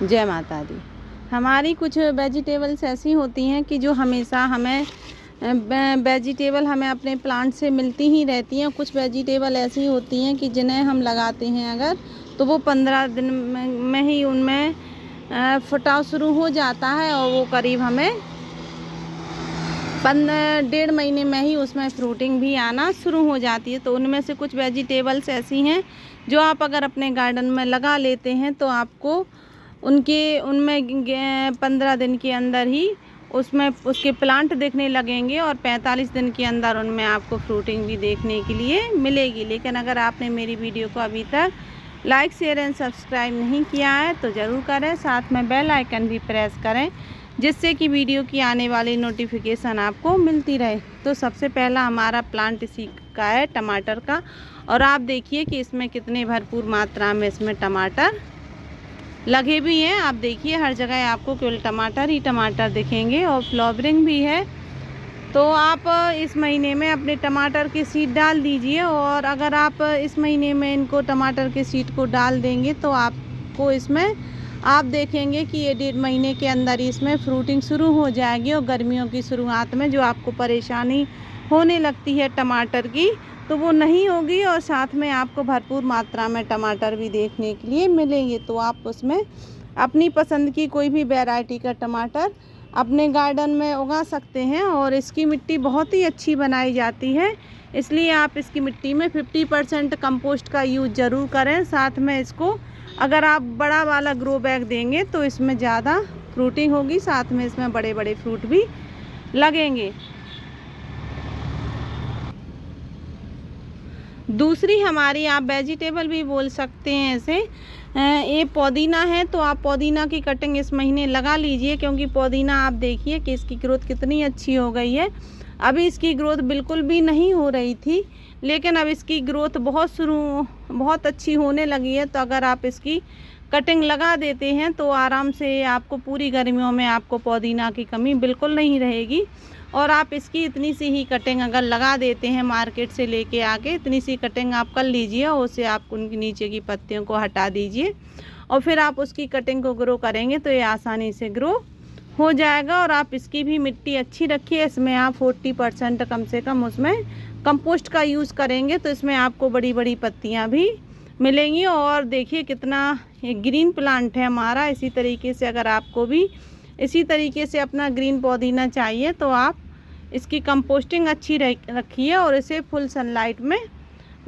जय माता दी। हमारी कुछ वेजिटेबल्स ऐसी होती हैं कि जो हमेशा हमें वेजिटेबल हमें अपने प्लांट से मिलती ही रहती हैं। कुछ वेजिटेबल ऐसी होती हैं कि जिन्हें हम लगाते हैं अगर, तो वो 15 दिन में ही उनमें फुटाव शुरू हो जाता है और वो करीब हमें 1.5 महीने में ही उसमें फ्रूटिंग भी आना शुरू हो जाती है। तो उनमें से कुछ वेजिटेबल्स ऐसी हैं जो आप अगर अपने गार्डन में लगा लेते हैं तो आपको उनमें 15 दिन के अंदर ही उसमें उसके प्लांट दिखने लगेंगे और 45 दिन के अंदर उनमें आपको फ्रूटिंग भी देखने के लिए मिलेगी। लेकिन अगर आपने मेरी वीडियो को अभी तक लाइक शेयर एंड सब्सक्राइब नहीं किया है तो ज़रूर करें, साथ में बेल आइकन भी प्रेस करें जिससे कि वीडियो की आने वाली नोटिफिकेशन आपको मिलती रहे। तो सबसे पहला हमारा प्लांट इसी का है, टमाटर का। और आप देखिए कि इसमें कितने भरपूर मात्रा में इसमें टमाटर लगे भी हैं। आप देखिए हर जगह आपको केवल टमाटर ही टमाटर दिखेंगे और फ्लावरिंग भी है। तो आप इस महीने में अपने टमाटर के सीड डाल दीजिए और अगर आप इस महीने में इनको टमाटर के सीड को डाल देंगे तो आपको इसमें आप देखेंगे कि ये 1.5 महीने के अंदर ही इसमें फ्रूटिंग शुरू हो जाएगी। और गर्मियों की शुरुआत में जो आपको परेशानी होने लगती है टमाटर की, तो वो नहीं होगी और साथ में आपको भरपूर मात्रा में टमाटर भी देखने के लिए मिलेंगे। तो आप उसमें अपनी पसंद की कोई भी वैरायटी का टमाटर अपने गार्डन में उगा सकते हैं। और इसकी मिट्टी बहुत ही अच्छी बनाई जाती है, इसलिए आप इसकी मिट्टी में 50% कंपोस्ट का यूज़ ज़रूर करें। साथ में इसको अगर आप बड़ा वाला ग्रो बैग देंगे तो इसमें ज़्यादा फ्रूटिंग होगी, साथ में इसमें बड़े बड़े फ्रूट भी लगेंगे। दूसरी हमारी आप वेजिटेबल भी बोल सकते हैं इसे, ये पुदीना है। तो आप पुदीना की कटिंग इस महीने लगा लीजिए, क्योंकि पुदीना आप देखिए कि इसकी ग्रोथ कितनी अच्छी हो गई है। अभी इसकी ग्रोथ बिल्कुल भी नहीं हो रही थी, लेकिन अब इसकी ग्रोथ बहुत अच्छी होने लगी है। तो अगर आप इसकी कटिंग लगा देते हैं तो आराम से आपको पूरी गर्मियों में आपको पुदीना की कमी बिल्कुल नहीं रहेगी। और आप इसकी इतनी सी ही कटिंग अगर लगा देते हैं मार्केट से लेके आके, इतनी सी कटिंग आप कर लीजिए और उससे आप उनके नीचे की पत्तियों को हटा दीजिए और फिर आप उसकी कटिंग को ग्रो करेंगे तो ये आसानी से ग्रो हो जाएगा। और आप इसकी भी मिट्टी अच्छी रखिए, इसमें आप 40% कम से कम उसमें कंपोस्ट का यूज़ करेंगे तो इसमें आपको बड़ी बड़ी पत्तियाँ भी मिलेंगी। और देखिए कितना ये ग्रीन प्लांट है हमारा। इसी तरीके से अगर आपको भी इसी तरीके से अपना ग्रीन पुदीना चाहिए तो आप इसकी कंपोस्टिंग अच्छी रखिए और इसे फुल सनलाइट में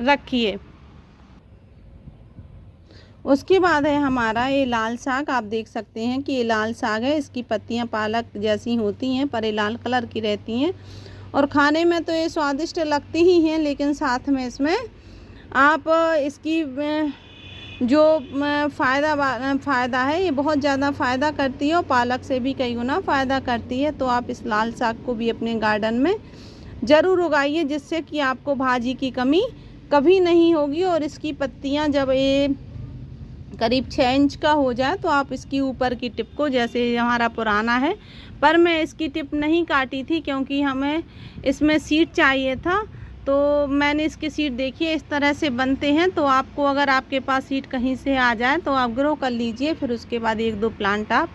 रखिए। उसके बाद है हमारा ये लाल साग। आप देख सकते हैं कि ये लाल साग है, इसकी पत्तियां पालक जैसी होती हैं पर ये लाल कलर की रहती हैं और खाने में तो ये स्वादिष्ट लगती ही हैं। लेकिन साथ में इसमें आप इसकी जो फ़ायदा है, ये बहुत ज़्यादा फ़ायदा करती है और पालक से भी कई गुना फ़ायदा करती है। तो आप इस लाल साग को भी अपने गार्डन में ज़रूर उगाइए, जिससे कि आपको भाजी की कमी कभी नहीं होगी। और इसकी पत्तियां जब ये करीब 6 इंच का हो जाए तो आप इसकी ऊपर की टिप को, जैसे हमारा पुराना है पर मैं इसकी टिप नहीं काटी थी क्योंकि हमें इसमें सीड चाहिए था, तो मैंने इसके सीड देखिए इस तरह से बनते हैं। तो आपको अगर आपके पास सीड कहीं से आ जाए तो आप ग्रो कर लीजिए, फिर उसके बाद 1-2 प्लांट आप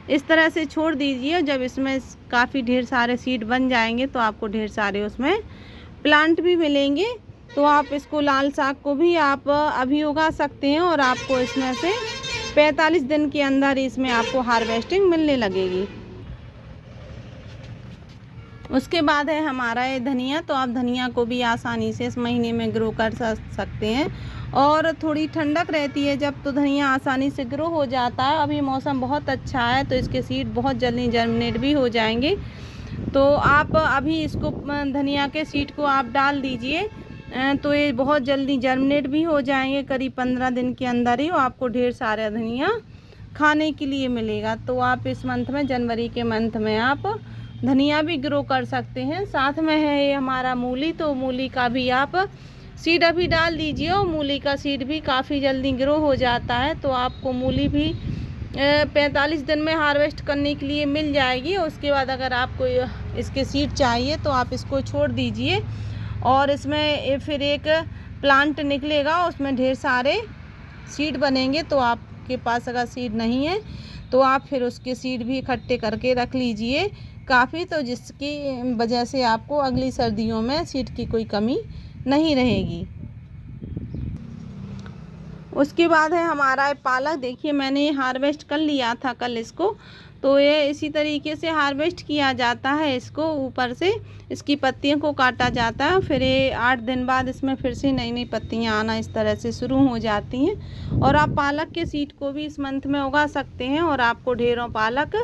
इस तरह से छोड़ दीजिए। जब इसमें काफ़ी ढेर सारे सीड बन जाएंगे तो आपको ढेर सारे उसमें प्लांट भी मिलेंगे। तो आप इसको लाल साग को भी आप अभी उगा सकते हैं और आपको इसमें से 45 दिन के अंदर इसमें आपको हार्वेस्टिंग मिलने लगेगी। उसके बाद है हमारा ये धनिया। तो आप धनिया को भी आसानी से इस महीने में ग्रो कर सकते हैं और थोड़ी ठंडक रहती है जब, तो धनिया आसानी से ग्रो हो जाता है। अभी मौसम बहुत अच्छा है तो इसके सीड बहुत जल्दी जर्मिनेट भी हो जाएंगे। तो आप अभी इसको धनिया के सीड को आप डाल दीजिए तो ये बहुत जल्दी जर्मिनेट भी हो जाएंगे। करीब 15 दिन के अंदर ही आपको ढेर सारा धनिया खाने के लिए मिलेगा। तो आप इस मंथ में, जनवरी के मंथ में आप धनिया भी ग्रो कर सकते हैं। साथ में है ये हमारा मूली। तो मूली का भी आप सीड अभी डाल दीजिए और मूली का सीड भी काफ़ी जल्दी ग्रो हो जाता है। तो आपको मूली भी 45 दिन में हार्वेस्ट करने के लिए मिल जाएगी। उसके बाद अगर आपको इसके सीड चाहिए तो आप इसको छोड़ दीजिए और इसमें फिर एक प्लांट निकलेगा, उसमें ढेर सारे सीड बनेंगे तो आप आपके पास अगर सीड नहीं है तो आप फिर उसके सीड भी इकट्ठे करके रख लीजिए काफ़ी, तो जिसकी वजह से आपको अगली सर्दियों में सीड की कोई कमी नहीं रहेगी। उसके बाद है हमारा पालक। देखिए मैंने हार्वेस्ट कर लिया था कल इसको, तो ये इसी तरीके से हार्वेस्ट किया जाता है। इसको ऊपर से इसकी पत्तियों को काटा जाता है, फिर ये 8 दिन बाद इसमें फिर से नई नई पत्तियां आना इस तरह से शुरू हो जाती हैं। और आप पालक के सीड को भी इस मंथ में उगा सकते हैं और आपको ढेरों पालक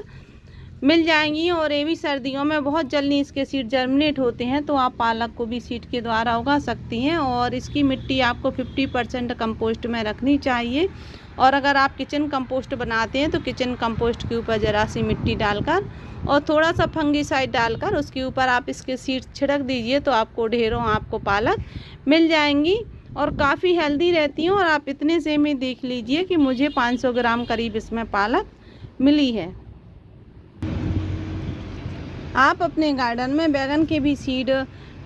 मिल जाएंगी। और ये भी सर्दियों में बहुत जल्दी इसके सीड जर्मिनेट होते हैं, तो आप पालक को भी सीड के द्वारा उगा सकती हैं। और इसकी मिट्टी आपको 50% कंपोस्ट में रखनी चाहिए। और अगर आप किचन कंपोस्ट बनाते हैं तो किचन कंपोस्ट के ऊपर ज़रा सी मिट्टी डालकर और थोड़ा सा फंगीसाइड डालकर उसके ऊपर आप इसके सीड छिड़क दीजिए, तो आपको ढेरों आपको पालक मिल जाएंगी और काफ़ी हेल्दी रहती हैं। और आप इतने से में देख लीजिए कि मुझे 500 ग्राम करीब इसमें पालक मिली है। आप अपने गार्डन में बैगन के भी सीड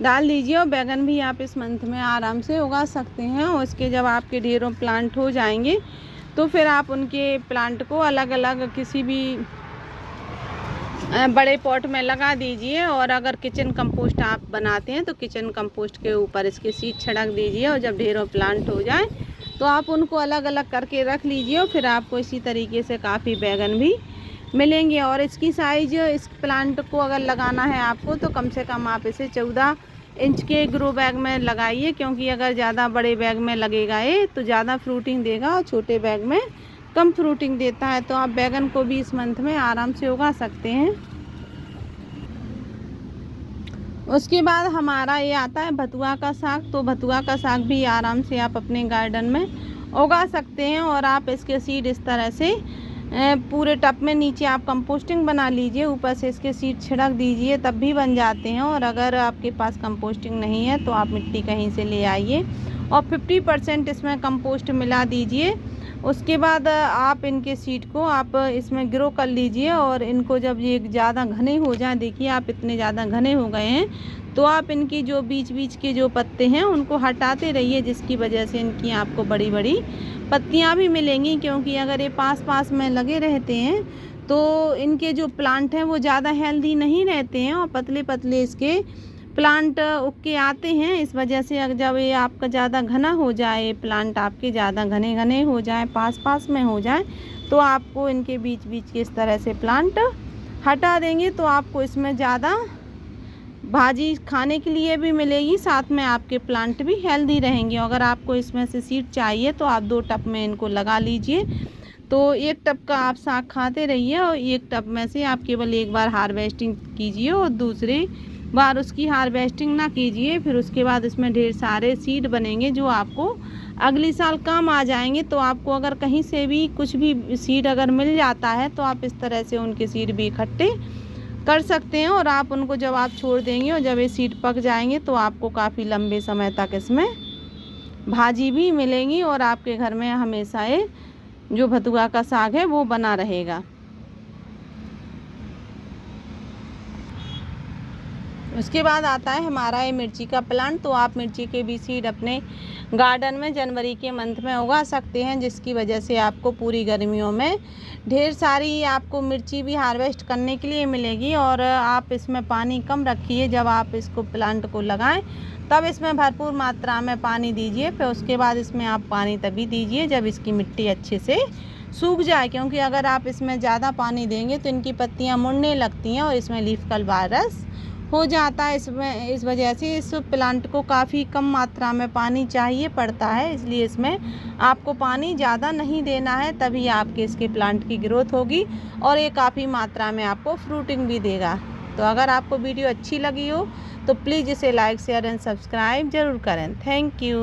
डाल दीजिए और बैगन भी आप इस मंथ में आराम से उगा सकते हैं। और उसके जब आपके ढेरों प्लांट हो जाएंगे तो फिर आप उनके प्लांट को अलग अलग किसी भी बड़े पॉट में लगा दीजिए। और अगर किचन कंपोस्ट आप बनाते हैं तो किचन कंपोस्ट के ऊपर इसके सीड छिड़क दीजिए और जब ढेरों प्लांट हो जाए तो आप उनको अलग अलग करके रख लीजिए और फिर आपको इसी तरीके से काफ़ी बैगन भी मिलेंगे। और इसकी साइज़, इस प्लांट को अगर लगाना है आपको तो कम से कम आप इसे 14 इंच के ग्रो बैग में लगाइए, क्योंकि अगर ज़्यादा बड़े बैग में लगेगा ये तो ज़्यादा फ्रूटिंग देगा और छोटे बैग में कम फ्रूटिंग देता है। तो आप बैगन को भी इस मंथ में आराम से उगा सकते हैं। उसके बाद हमारा ये आता है भतुआ का साग। तो भतुआ का साग भी आराम से आप अपने गार्डन में उगा सकते हैं। और आप इसके सीड इस तरह से पूरे टब में नीचे आप कंपोस्टिंग बना लीजिए, ऊपर से इसके सीड छिड़क दीजिए, तब भी बन जाते हैं। और अगर आपके पास कंपोस्टिंग नहीं है तो आप मिट्टी कहीं से ले आइए और 50% इसमें कंपोस्ट मिला दीजिए। उसके बाद आप इनके सीड को आप इसमें ग्रो कर लीजिए। और इनको जब ये ज़्यादा घने हो जाए, देखिए आप इतने ज़्यादा घने हो गए हैं, तो आप इनकी जो बीच बीच के जो पत्ते हैं उनको हटाते रहिए, जिसकी वजह से इनकी आपको बड़ी बड़ी पत्तियां भी मिलेंगी। क्योंकि अगर ये पास पास में लगे रहते हैं तो इनके जो प्लांट हैं वो ज़्यादा हेल्दी नहीं रहते हैं और पतले पतले इसके प्लांट उग के आते हैं। इस वजह से अगर जब ये आपका ज़्यादा घना हो जाए, प्लांट आपके ज़्यादा घने घने हो जाए, पास पास में हो जाए, तो आपको इनके बीच बीच के इस तरह से प्लांट हटा देंगे, तो आपको इसमें ज़्यादा भाजी खाने के लिए भी मिलेगी, साथ में आपके प्लांट भी हेल्दी रहेंगे। अगर आपको इसमें से सीड चाहिए तो आप 2 टब में इनको लगा लीजिए, तो 1 टब का आप साग खाते रहिए और 1 टब में से आप केवल एक बार हार्वेस्टिंग कीजिए और दूसरी बार उसकी हार्वेस्टिंग ना कीजिए। फिर उसके बाद इसमें ढेर सारे सीड बनेंगे जो आपको अगली साल काम आ जाएंगे। तो आपको अगर कहीं से भी कुछ भी सीड अगर मिल जाता है तो आप इस तरह से उनके सीड भी इकट्ठे कर सकते हैं। और आप उनको जब आप छोड़ देंगे और जब ये सीड पक जाएंगे तो आपको काफ़ी लंबे समय तक इसमें भाजी भी मिलेंगी और आपके घर में हमेशा ये जो भतुआ का साग है वो बना रहेगा। उसके बाद आता है हमारा ये मिर्ची का प्लांट। तो आप मिर्ची के भी सीड अपने गार्डन में जनवरी के मंथ में उगा सकते हैं, जिसकी वजह से आपको पूरी गर्मियों में ढेर सारी आपको मिर्ची भी हार्वेस्ट करने के लिए मिलेगी। और आप इसमें पानी कम रखिए, जब आप इसको प्लांट को लगाएं तब इसमें भरपूर मात्रा में पानी दीजिए। फिर उसके बाद इसमें आप पानी तभी दीजिए जब इसकी मिट्टी अच्छे से सूख जाए, क्योंकि अगर आप इसमें ज़्यादा पानी देंगे तो इनकी पत्तियां मुड़ने लगती हैं और इसमें लीफ कल वायरस हो जाता है। इसमें इस वजह से इस प्लांट को काफ़ी कम मात्रा में पानी चाहिए पड़ता है, इसलिए इसमें आपको पानी ज़्यादा नहीं देना है, तभी आपके इसके प्लांट की ग्रोथ होगी और ये काफ़ी मात्रा में आपको फ्रूटिंग भी देगा। तो अगर आपको वीडियो अच्छी लगी हो तो प्लीज़ इसे लाइक, शेयर एंड सब्सक्राइब ज़रूर करें। Thank you.